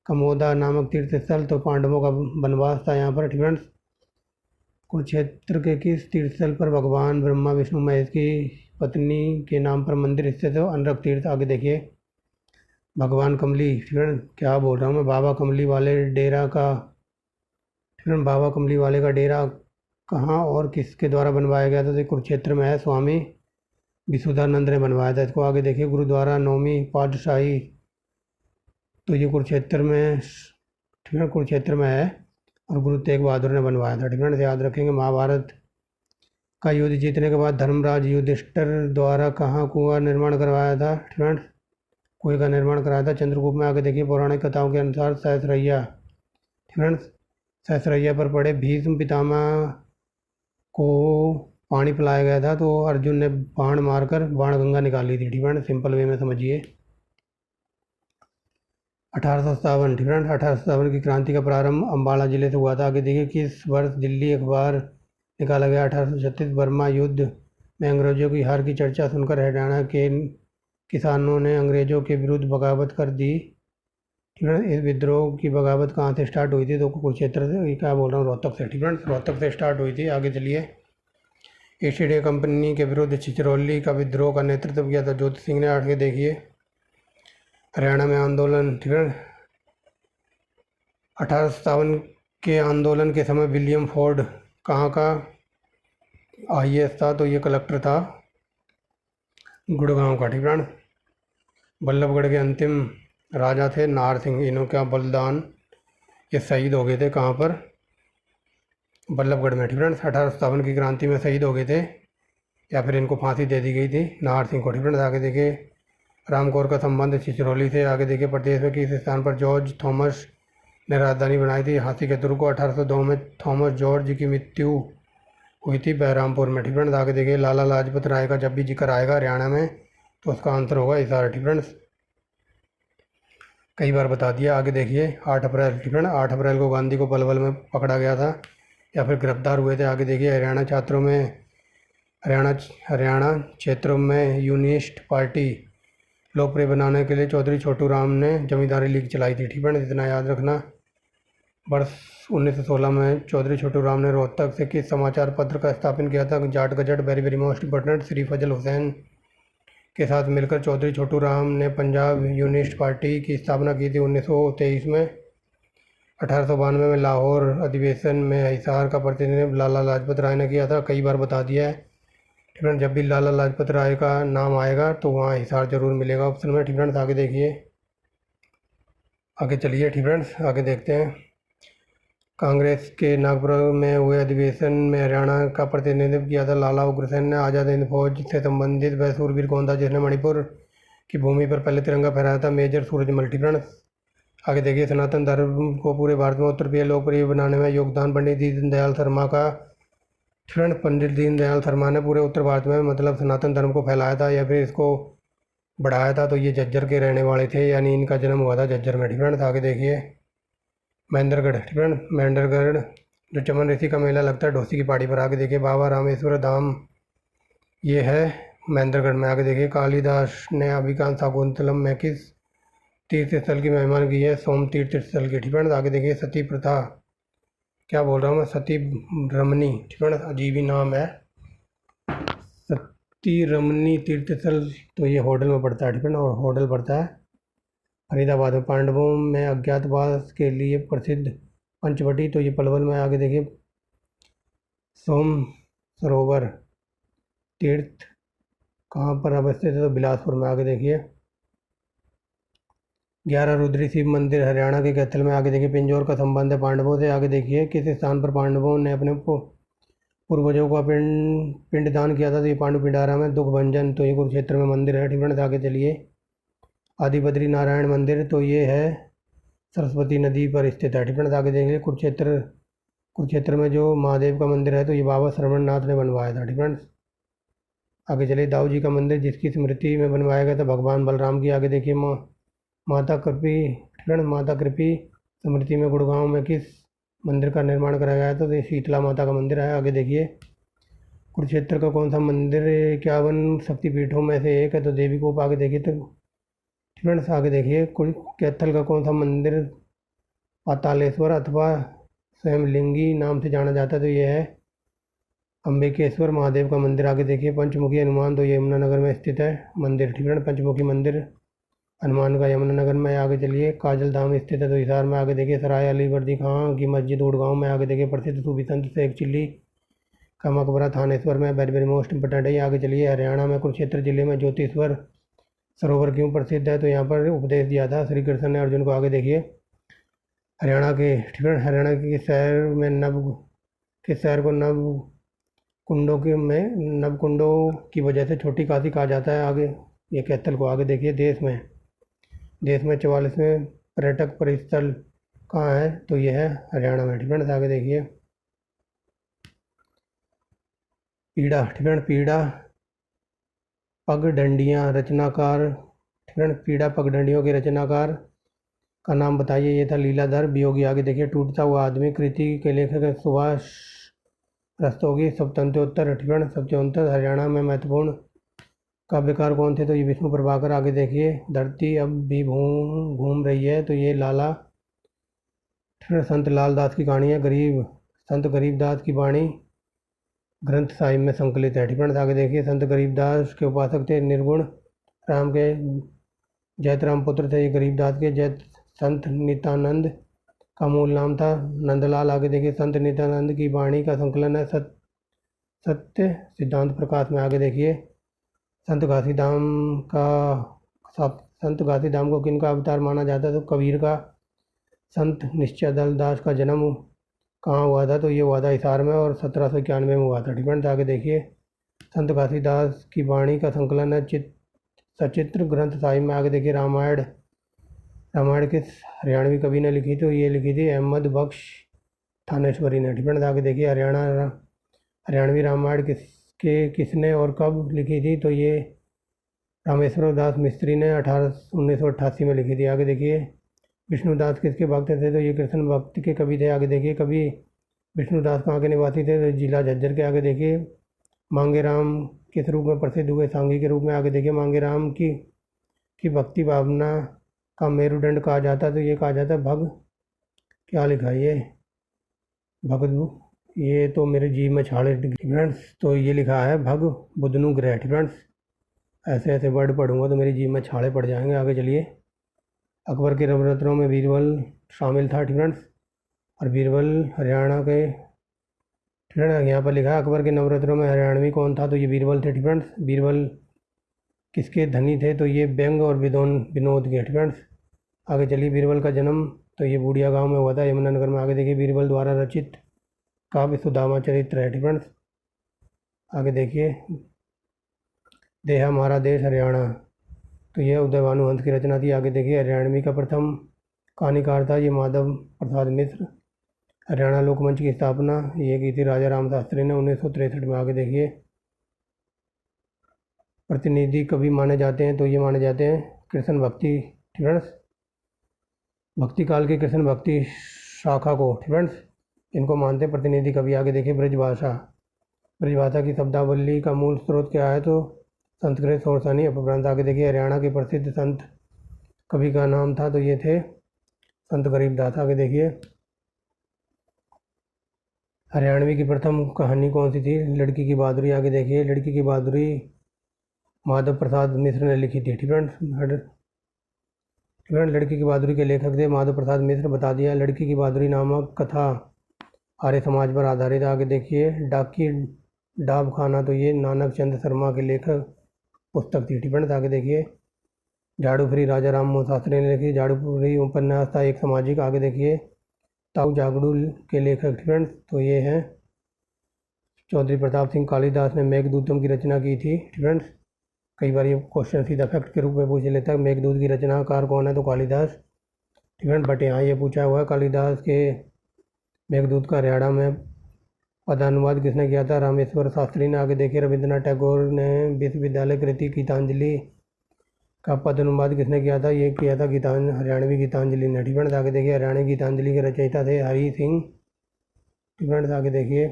Speaker 1: कमोदा नामक तीर्थ स्थल, तो पांडवों का वनवास था यहाँ पर। ठीक है। कुरुक्षेत्र के किस तीर्थ स्थल पर भगवान ब्रह्मा विष्णु महेश की पत्नी के नाम पर मंदिर स्थित है? अनरक तीर्थ। आगे देखिए, भगवान कमली, ठीक है, क्या बोल रहा हूँ मैं, बाबा कमली वाले का डेरा कहाँ और किसके द्वारा बनवाया गया था? तो कुरुक्षेत्र में है, स्वामी विशुद्धानंद ने बनवाया था इसको। आगे देखिए, गुरुद्वारा नौवीं पातशाही, तो ये कुरुक्षेत्र में, ठीक है, कुरुक्षेत्र में है और गुरु तेग बहादुर ने बनवाया था। ठीक है, याद रखेंगे। महाभारत का युद्ध जीतने के बाद धर्मराज युधिष्ठिर द्वारा कहाँ कुआं निर्माण करवाया था फ्रेंड्स? कुएं का निर्माण कराया था चंद्रकूप में। आगे देखिए पौराणिक कथाओं के अनुसार सहस्रैया फ्रेंड्स, सहस्रैया पर पड़े भीष्म पितामह को पानी पिलाया गया था, तो अर्जुन ने बाण मारकर बाण गंगा निकाली थी। ठीक है, सिंपल वे में समझिए। 1857 ठीक है, 1857 की क्रांति का प्रारंभ अम्बाला जिले से हुआ था। आगे देखिए किस वर्ष दिल्ली अखबार निकाला गया? 1836। बर्मा युद्ध में अंग्रेजों की हार की चर्चा सुनकर हरियाणा के किसानों ने अंग्रेजों के विरुद्ध बगावत कर दी। ठीक है, इस विद्रोह की बगावत कहाँ से स्टार्ट हुई थी? तो कुरुक्षेत्र से, क्या बोल रहा हूँ, रोहतक से। ठीक है, रोहतक से स्टार्ट हुई थी। आगे चलिए। ईस्ट इंडिया कंपनी के विरुद्ध छिछरौली का विद्रोह का नेतृत्व किया था ज्योति सिंह ने। आगे देखिए हरियाणा में आंदोलन। ठीक है, 1857 के आंदोलन के समय विलियम फोर्ड कहाँ का IAS था? तो ये कलेक्टर था गुड़गांव का। ठीक है, बल्लभगढ़ के अंतिम राजा थे नाहर सिंह। इन्हों का बलिदान, ये शहीद हो गए थे कहाँ पर? बल्लभगढ़ में। ठीक है, 1857 की क्रांति में शहीद हो गए थे, या फिर इनको फांसी दे दी गई थी नाहर सिंह को। ठीक है, आगे देखिए रामकौर का संबंध छिछरौली से। आगे देखिए प्रदेश में किस स्थान पर जॉर्ज थॉमस ने राजधानी बनाई थी? हाथी के दुर्ग को। 1802 में थॉमस जॉर्ज की मृत्यु हुई थी बहरामपुर में। ठीक है, आगे देखिए लाला लाजपत राय का जब भी जिक्र आएगा हरियाणा में तो उसका आंसर होगा हिसार। ठीक है, कई बार बता दिया। आगे देखिए 8 अप्रैल। ठीक है, 8 अप्रैल को गांधी को पलवल में पकड़ा गया था या फिर गिरफ्तार हुए थे। आगे देखिए हरियाणा क्षेत्रों में यूनिस्ट पार्टी लोकप्रिय बनाने के लिए चौधरी छोटू राम ने जमींदारी लीग चलाई थी। ठीक है, इतना याद रखना। वर्ष 1916 में चौधरी छोटू राम ने रोहतक से किस समाचार पत्र का स्थापन किया था? Jat gazette. Very very most important. Shri Fazl Hussain के साथ मिलकर चौधरी छोटू राम ने पंजाब यूनिस्ट पार्टी की स्थापना की थी 1923 में। 1892 में लाहौर अधिवेशन में हिसार का प्रतिनिधित्व लाला लाजपत राय ने किया था। कई बार बता दिया है। ठीक है, जब भी लाला लाजपत राय का नाम आएगा तो वहाँ हिसार जरूर मिलेगा ऑप्शन में। ठीक है, आगे देखिए, आगे चलिए। ठीक है, आगे देखते हैं। कांग्रेस के नागपुर में हुए अधिवेशन में हरियाणा का प्रतिनिधित्व किया था लाला उग्रसेन ने। आज़ाद हिंद फौज से संबंधित वह सूरवीर कौन था जिसने मणिपुर की भूमि पर पहले तिरंगा फहराया था? मेजर सूरजमल। ठीक है, आगे देखिए सनातन धर्म को पूरे भारत में उत्तरप्रिय लोकप्रिय बनाने में योगदान पंडित दीनदयाल शर्मा का। ठीक है, पंडित दीनदयाल शर्मा ने पूरे उत्तर भारत में मतलब सनातन धर्म को फैलाया था या फिर इसको बढ़ाया था? तो ये झज्जर के रहने वाले थे, यानी इनका जन्म हुआ था झज्जर में। ठीक है, आगे देखिए महेंद्रगढ़। ठीक है, महेंद्रगढ़ जो चमन ऋषि का मेला लगता है ढोसी की पहाड़ी पर। आगे देखिए बाबा रामेश्वर धाम, ये है महेंद्रगढ़ में। आगे देखिए कालिदास ने अभिज्ञान शाकुंतलम में किस तीर्थ स्थल की महिमा की है? सोम तीर्थ स्थल की। ठीक है, आगे देखिए सती प्रथा, क्या बोल रहा हूँ मैं, सती रमनी। ठीक है, अजीब ही नाम है सती रमनी तीर्थ स्थल, तो ये होडल में पड़ता है। ठीक है, और होडल पड़ता है फरीदाबाद में। पांडवों में अज्ञातवास के लिए प्रसिद्ध पंचवटी, तो ये पलवल में। आगे देखिए सोम सरोवर तीर्थ कहाँ पर अवस्थित है? तो बिलासपुर में। आगे देखिए 11 रुद्री शिव मंदिर हरियाणा के कैथल में। आगे देखिए पिंजौर का संबंध है पांडवों से। आगे देखिए किस स्थान पर पांडवों ने अपने पूर्वजों का पिंडदान किया था? तो ये पांडु पिंडारा में। दुख भंजन, तो ये कुरुक्षेत्र में मंदिर है। ठीक है, आगे चलिए आदि बद्री नारायण मंदिर, तो ये है सरस्वती नदी पर स्थित है। ठीक है, आगे देखिए कुरुक्षेत्र में जो महादेव का मंदिर है तो ये बाबा श्रवणनाथ ने बनवाया था। ठीक है, आगे चलिए दाऊ जी का मंदिर जिसकी स्मृति में बनवाया गया था भगवान बलराम की। आगे देखिए माता कृपी। ठीक है, माता कृपी स्मृति में गुड़गांव में किस मंदिर का निर्माण कराया गया था? तो ये शीतला माता का मंदिर है। आगे देखिए कुरुक्षेत्र का कौन सा मंदिर 51 शक्तिपीठों में से एक है? तो देवी को। आगे देखिए तो ठीक है, आगे देखिए कैथल का कौन सा मंदिर पातालेश्वर अथवा स्वयंलिंगी नाम से जाना जाता है? तो ये है अंबिकेश्वर महादेव का मंदिर। आगे देखिए पंचमुखी हनुमान, तो ये यमुनानगर में स्थित है मंदिर। ठीक है, पंचमुखी मंदिर हनुमान का यमुनानगर में। आगे चलिए काजल धाम स्थित है तो हिसार में। आगे देखिए सराय अली वर्दी खां की मस्जिद गुड़गांव में। आगे देखिए प्रसिद्ध सूफी संत शेख चिल्ली का मकबरा थानेश्वर में। वेरी वेरी मोस्ट इंपोर्टेंट है। आगे चलिए हरियाणा में कुरुक्षेत्र जिले में ज्योतिश्वर सरोवर क्यों प्रसिद्ध है? तो यहाँ पर उपदेश दिया था श्री कृष्ण ने अर्जुन को। आगे देखिए हरियाणा के, ठीक है, हरियाणा के किस शहर को नव कुंडों के में नवकुंडों की वजह से छोटी काशी कहा जाता है। आगे ये कैथल को आगे देखिए। देश में 44वें पर्यटक परिस्थल कहाँ है, तो ये है हरियाणा में। ठीक है, आगे देखिए। पीड़ा पगडंडियाँ रचनाकार। ठीक है, पीड़ा पगडंडियों के रचनाकार का नाम बताइए। ये था लीलाधर वियोगी। आगे देखिए। टूटता हुआ आदमी कृति के लेखक है सुभाष रस्तोगी। सप्तनत्योत्तर। ठीक है, 77 हरियाणा में महत्वपूर्ण काव्यकार कौन थे, तो ये विष्णु प्रभाकर। आगे देखिए। धरती अब भी घूम रही है, तो ये लाला। संत लाल दास की कहानी है। संत गरीबदास की वाणी ग्रंथ साहिब में संकलित है। ठीक है, आगे देखिए। संत गरीबदास के उपासक थे निर्गुण राम के जैतराम पुत्र थे ये गरीबदास के। संत नित्यानंद का मूल नाम था नंदलाल। आगे देखिए। संत नित्यानंद की वाणी का संकलन है सत्य सिद्धांत प्रकाश में। आगे देखिए। संत घासीदाम को किन का अवतार माना जाता है, तो कबीर का। संत निश्चल दास का जन्म कहाँ हुआ था, तो ये हुआ था हिसार में और 1791 में हुआ था। ठीक है, आगे देखिए। संत घासीदास की वाणी का संकलन है सचित्र ग्रंथ साहिब में। आगे देखिए। रामायण किस हरियाणवी कवि ने लिखी, तो ये लिखी थी अहमद बख्श थानेश्वरी ने। ठीक है, आगे देखिए। हरियाणवी रामायण किसने और कब लिखी थी, तो ये रामेश्वर दास मिस्त्री ने 1988 में लिखी थी। आगे देखिए। विष्णुदास किसके भक्त थे, तो ये कृष्ण भक्त के कवि थे। आगे देखिए। कवि विष्णुदास कहाँ के निवासी थे, तो जिला झज्जर के। आगे देखिए। मांगेराम किस रूप में प्रसिद्ध हुए, सांगी के रूप में। आगे देखिए। मांगेराम की भक्ति भावना का मेरुदंड कहा जाता है, तो ये कहा जाता है भग। क्या लिखा है ये, भगत। ये तो मेरे जी में छाले। फ्रेंड्स, तो ये लिखा है भग बुधनु ग्रह। फ्रेंड्स, ऐसे ऐसे वर्ड पढ़ूंगा तो मेरी जीभ में छाले पड़ जाएंगे। आगे चलिए। अकबर के नवरत्नों में बीरबल शामिल था। फ्रेंड्स, और बीरबल हरियाणा के। फ्रेंड्स, यहाँ पर लिखा है अकबर के नवरत्नों में हरियाणवी कौन था, तो ये बीरबल थे। फ्रेंड्स, बीरबल किसके धनी थे, तो ये व्यंग और विनोद के। फ्रेंड्स, आगे चलिए। बीरबल का जन्म तो ये बूढ़िया गांव में हुआ था, यमुनानगर में। आगे देखिए। बीरबल द्वारा रचित काव्य सुदामा चरित्र है। फ्रेंड्स, आगे देखिए। देहा हमारा देश हरियाणा, तो यह उदय भानुवंश की रचना थी। आगे देखिए। हरियाणवी का प्रथम कहानीकार था ये माधव प्रसाद मिश्र। हरियाणा लोकमंच की स्थापना ये की थी राजा राम शास्त्री ने 1963 में। आगे देखिए। प्रतिनिधि कवि माने जाते हैं, तो ये माने जाते हैं कृष्ण भक्ति। फ्रेंड्स, भक्ति काल की कृष्ण भक्ति शाखा को। फ्रेंड्स, इनको मानते हैं प्रतिनिधि कवि। आगे देखिए। ब्रजभाषा की शब्दावली का मूल स्रोत क्या है, तो संस्कृत शौरसानी अपभ्रंश। आगे देखिए। हरियाणा के प्रसिद्ध संत कवि का नाम था, तो ये थे संत गरीबदास। आगे देखिए। हरियाणवी की प्रथम कहानी कौन सी थी, लड़की की बहादुरी। आगे देखिए। लड़की की बहादुरी माधव प्रसाद मिश्र ने लिखी थी। फ्रेंड्स, लड़की की बहादुरी के लेखक थे माधव प्रसाद मिश्र। बता दिया। लड़की की बहादुरी नामक कथा आर्य समाज पर आधारित। आगे देखिए। डाकी डाब खाना, तो ये नानक चंद शर्मा के लेखक पुस्तक थी। फ्रेंड्स, आगे देखिए। झाड़ूफरी राजा राम मोहन शास्त्री ने लिखी। झाड़ूफरी उपन्यास था एक सामाजिक। आगे देखिए। ताऊ जागड़ू के लेखक। फ्रेंड्स, तो ये हैं चौधरी प्रताप सिंह। कालिदास ने मेघदूतम की रचना की थी। फ्रेंड्स, कई बार ये क्वेश्चन सीधा फैक्ट के रूप में पूछ लेता है। मेघदूत की रचनाकार कौन है, तो कालिदास। फ्रेंड्स, बट यहाँ ये पूछा हुआ है कालिदास के मेघदूत का हरियाणा में पदानुवाद किसने किया था, रामेश्वर शास्त्री ने। आगे देखिए। रविंद्रनाथ टैगोर ने विश्वविद्यालय कृति गीतांजलि का पद अनुवाद किसने किया था, ये किया था हरियाणवी गीतांजलि ने। फ्रेंड्स, आगे देखिए। हरियाणवी गीतांजलि के रचयिता थे हरि सिंह। फ्रेंड्स, आगे देखिए।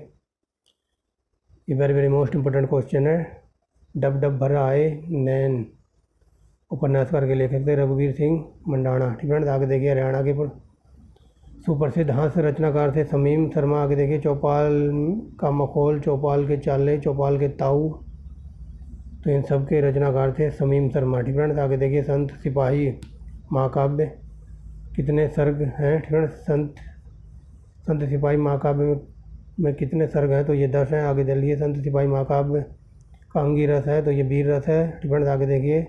Speaker 1: ये very very most important question है। डब डब भर आए नैन उपन्यासकार के लेखक थे रघुवीर सिंह मंडाणा। फ्रेंड्स, आगे देखिए। हरियाणा के सुप्रसिद्ध हास्य रचनाकार थे शमीम शर्मा। आगे देखिए। चौपाल का मखौल, चौपाल के चाले, चौपाल के ताऊ, तो इन सब के रचनाकार थे शमीम शर्मा। फ्रेंड्स, आगे देखिए। संत सिपाही महाकाव्य कितने सर्ग हैं। फ्रेंड्स, संत सिपाही महाकाव्य में कितने सर्ग हैं, तो ये 10 हैं। आगे चलिए। संत सिपाही महाकाव्य का अंगी रस है, तो ये वीर रस है। फ्रेंड्स, आगे देखिए।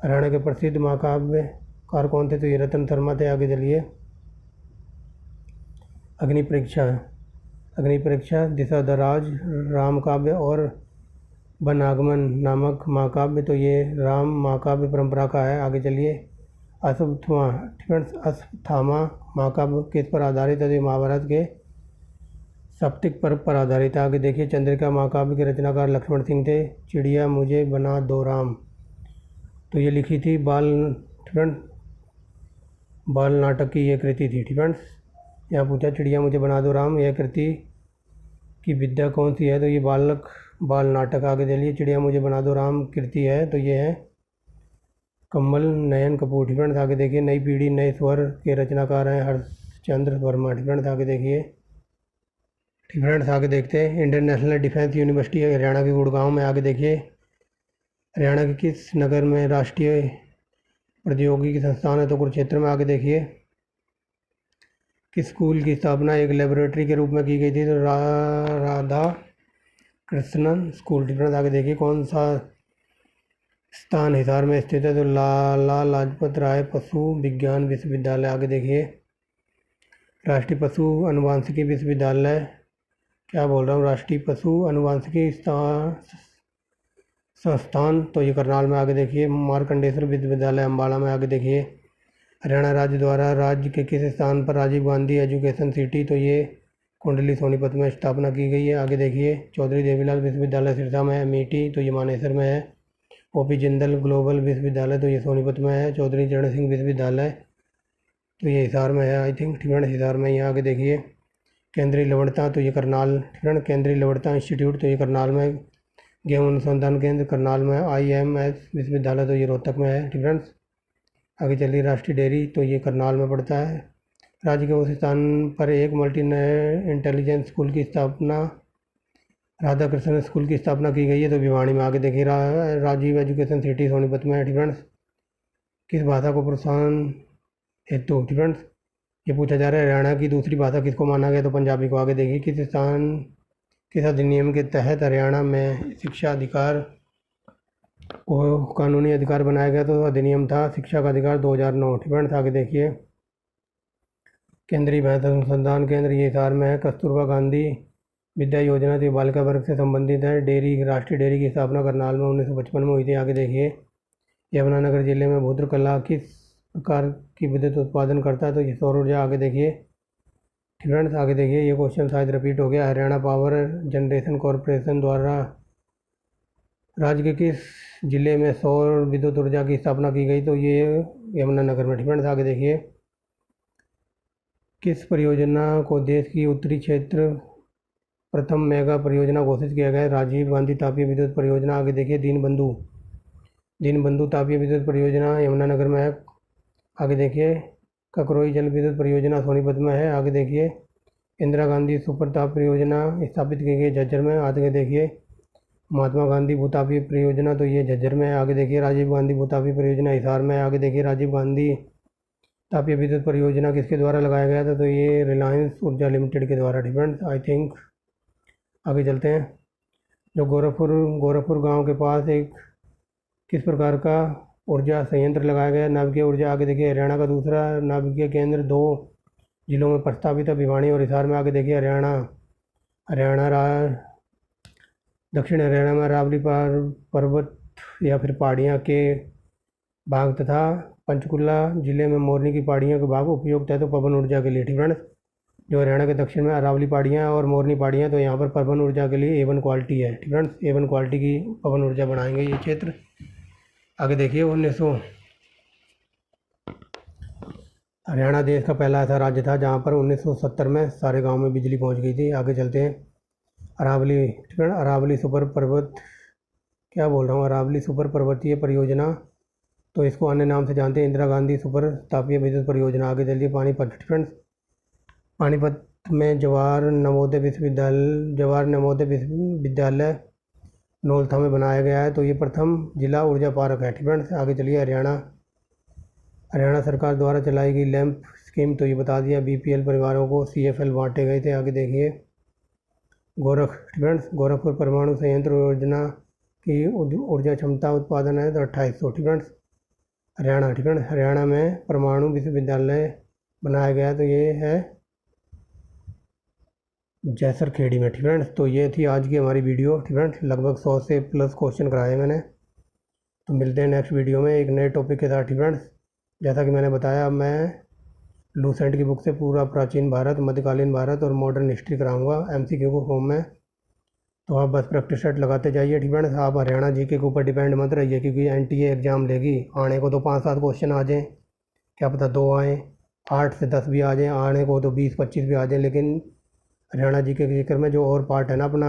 Speaker 1: हरियाणा के प्रसिद्ध महाकाव्यकार कौन थे, तो ये रतन शर्मा थे। आगे चलिए। अग्नि परीक्षा अग्नि परीक्षा, दिशा दराज, राम काव्य और वनागमन नामक महाकाव्य, तो ये राम महाकाव्य परंपरा का है। आगे चलिए। अश्वत्थामा महाकाव्य किस पर आधारित है? महाभारत के सप्तक पर्व पर आधारित है। आगे देखिए। चंद्रिका महाकाव्य के रचनाकार लक्ष्मण सिंह थे। चिड़िया मुझे बना दो राम, तो ये लिखी थी बाल नाटक की ये कृति थी। फ्रेंड्स, यहाँ पूछा चिड़िया मुझे बना दो राम, यह कृति की विद्या कौन सी है? तो ये बाल नाटक। आगे चलिए। चिड़िया मुझे बना दो राम कृति है, तो ये है कमल नयन कपूर। फ्रेंड्स, आगे देखिए। नई पीढ़ी नए स्वर के रचनाकार हैं हरचंद्र वर्मा। फ्रेंड्स, आगे देखिए। फ्रेंड्स, आगे देखते हैं। Indian national defence university Haryana के गुड़गांव में। आगे देखिए। हरियाणा के किस नगर में राष्ट्रीय प्रौद्योगिकी संस्थान है? तो कुरुक्षेत्र में। आगे देखिए। किस स्कूल की स्थापना एक लेबोरेटरी के रूप में की गई थी? तो राधा कृष्णन स्कूल। डिफरेंस। आगे देखिए। कौन सा स्थान हिसार में स्थित है? तो लाला लाजपत राय पशु विज्ञान विश्वविद्यालय। आगे देखिए। राष्ट्रीय पशु अनुवांशिकी विश्वविद्यालय, क्या बोल रहा हूँ, राष्ट्रीय पशु अनुवांशिकी संस्थान, तो ये करनाल में। आगे देखिए। मार्कंडेश्वर विश्वविद्यालय अम्बाला में। आगे देखिए। हरियाणा राज्य द्वारा राज्य के किस स्थान पर राजीव गांधी एजुकेशन सिटी, तो ये कुंडली सोनीपत में स्थापना की गई है। आगे देखिए। चौधरी देवीलाल विश्वविद्यालय सिरसा में है। अमेठी, तो ये मानेसर में है। ओपी जिंदल ग्लोबल विश्वविद्यालय, तो ये सोनीपत में है। चौधरी चरण सिंह विश्वविद्यालय, तो ये हिसार में है। आई थिंक हिसार में ही। आगे देखिए। केंद्रीय लवणता, तो ये करनाल। केंद्रीय लवणता इंस्टीट्यूट, तो ये करनाल में। गेहूं अनुसंधान केंद्र करनाल में। IMS विश्वविद्यालय, तो ये रोहतक में है। फ्रेंड्स, आगे चलिए। राष्ट्रीय डेयरी, तो ये करनाल में पड़ता है। राज्य के उस स्थान पर एक मल्टी इंटेलिजेंस स्कूल की स्थापना, राधा कृष्ण स्कूल की स्थापना की गई है, तो भिवानी में। आगे देखिए। राजीव एजुकेशन सिटी सोनीपत में है। फ्रेंड्स, किस भाषा को प्रोत्साहन हेतु, फ्रेंड्स, ये पूछा जा रहा है हरियाणा की दूसरी भाषा किसको माना गया? तो पंजाबी को। आगे देखिए। किस अधिनियम के तहत हरियाणा में शिक्षा अधिकार को कानूनी अधिकार बनाया गया? तो अधिनियम था शिक्षा का अधिकार 2009। फ्रेंड्स, आगे देखिए। केंद्रीय भाषा अनुसंधान केंद्र ये हिसार में है। कस्तूरबा गांधी विद्या योजना, तो बालिका वर्ग से संबंधित है। राष्ट्रीय डेयरी की स्थापना करनाल में 1955 में हुई थी। आगे देखिए। यमुनानगर जिले में भूद्रकला किस प्रकार की विद्युत उत्पादन करता है? तो ये सौर ऊर्जा। आगे देखिए। फ्रेंड्स, आगे देखिए। ये क्वेश्चन शायद रिपीट हो गया। हरियाणा पावर जनरेशन कॉरपोरेशन द्वारा राज्य के किस जिले में सौर विद्युत ऊर्जा की स्थापना की गई? तो ये यमुनानगर में। फ्रेंड्स, आगे देखिए। किस परियोजना को देश की उत्तरी क्षेत्र प्रथम मेगा परियोजना घोषित किया गया है? राजीव गांधी तापीय विद्युत परियोजना। आगे देखिए। दीनबंधु तापीय विद्युत परियोजना यमुनानगर में है। आगे देखिए। ककरोई जल विद्युत परियोजना सोनीपत में है। आगे देखिए। इंदिरा गांधी सुपर ताप परियोजना स्थापित की गई झज्जर में। आगे देखिए। महात्मा गांधी भूतापीय परियोजना, तो ये झज्जर में है। आगे देखिए। राजीव गांधी भूतापीय परियोजना हिसार में है। आगे देखिए। राजीव गांधी तापीय विद्युत परियोजना किसके द्वारा लगाया गया था? तो ये रिलायंस ऊर्जा लिमिटेड के द्वारा। Different, I think. आगे चलते हैं। जो गोरखपुर गांव के पास एक किस प्रकार का ऊर्जा संयंत्र लगाया गया? नाभिकीय ऊर्जा। आगे देखिए। हरियाणा का दूसरा नाभिकीय केंद्र 2 जिलों में प्रस्तावित है, भिवानी और हिसार में। आगे देखिए। दक्षिण हरियाणा में अरावली पर्वत या फिर पहाड़ियाँ के भाग तथा पंचकुला जिले में मोरनी की पहाड़ियों के भाग उपयुक्त है, तो पवन ऊर्जा के लिए। फ्रेंड्स, जो हरियाणा के दक्षिण में अरावली पहाड़ियाँ और मोरनी पहाड़ियाँ, तो यहाँ पर पवन ऊर्जा के लिए A1 क्वालिटी है। फ्रेंड्स, A1 क्वालिटी की पवन ऊर्जा बनाएंगे ये क्षेत्र। आगे देखिए। हरियाणा देश का पहला ऐसा राज्य था जहाँ पर 1970 में सारे गाँव में बिजली पहुँच गई थी। आगे चलते हैं। अरावली सुपर पर्वतीय परियोजना, तो इसको अन्य नाम से जानते हैं इंदिरा गांधी सुपर तापीय विद्युत परियोजना। आगे चलिए। पानीपत। फ्रेंड्स, पानीपत में जवाहर नवोदय विश्वविद्यालय नौलथा में बनाया गया है, तो ये प्रथम जिला ऊर्जा पार्क है। फ्रेंड्स, आगे चलिए। हरियाणा सरकार द्वारा चलाई गई लैंप स्कीम, तो ये बता दिया। BPL परिवारों को CFL बांटे गए थे। आगे देखिए। गोरखपुर परमाणु संयंत्र योजना की ऊर्जा क्षमता उत्पादन है तो 2800। फ्रेंड्स, हरियाणा में परमाणु विश्वविद्यालय बनाया गया, तो ये है जैसर खेड़ी में। ठीक फ्रेंड्स, तो ये थी आज की हमारी वीडियो। ठीक फ्रेंड्स, लगभग 100 से प्लस क्वेश्चन कराए मैंने। तो मिलते हैं नेक्स्ट वीडियो में एक नए टॉपिक के साथ। ठीक फ्रेंड्स, जैसा कि मैंने बताया, मैं लूसेंट की बुक से पूरा प्राचीन भारत, मध्यकालीन भारत और मॉडर्न हिस्ट्री कराऊंगा MCQ को फॉर्म में। तो आप बस प्रैक्टिस सेट लगाते जाइए। ठीक फ्रेंड्स, आप हरियाणा जीके के ऊपर डिपेंड मत रहिए, क्योंकि NTA एग्ज़ाम लेगी, आने को तो 5-7 क्वेश्चन आ जाएँ, क्या पता 2 आएँ, 8 से 10 भी आ जाएँ, आने को तो 20-25 भी आ जाएँ। लेकिन हरियाणा जीके के चक्कर में जो और पार्ट है ना अपना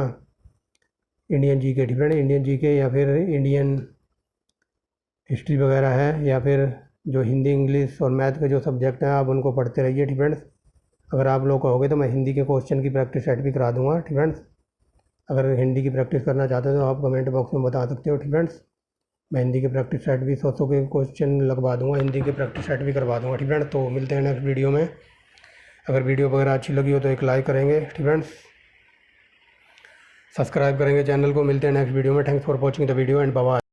Speaker 1: इंडियन जीके, ठीक है, इंडियन जीके या फिर इंडियन हिस्ट्री वगैरह है, या फिर जो हिंदी, इंग्लिश और मैथ के जो सब्जेक्ट हैं, आप उनको पढ़ते रहिए। ठीक फ्रेंड्स, अगर आप लोग कहोगे तो मैं हिंदी के क्वेश्चन की प्रैक्टिस सेट भी करा दूंगा। ठीक फ्रेंड्स, अगर हिंदी की प्रैक्टिस करना चाहते हो तो आप कमेंट बॉक्स में बता सकते हो। ठीक फ्रेंड्स, मैं हिंदी के प्रैक्टिस सेट भी 100 के क्वेश्चन लगवा दूंगा, हिंदी के प्रैक्टिस सेट भी करवा दूंगा। ठीक फ्रेंड्स, तो मिलते हैं नेक्स्ट वीडियो में। अगर वीडियो वगैरह अच्छी लगी हो तो एक लाइक करेंगे। ठीक फ्रेंड्स, सब्सक्राइब करेंगे चैनल को। मिलते हैं नेक्स्ट वीडियो में। Thanks for watching the video and bye.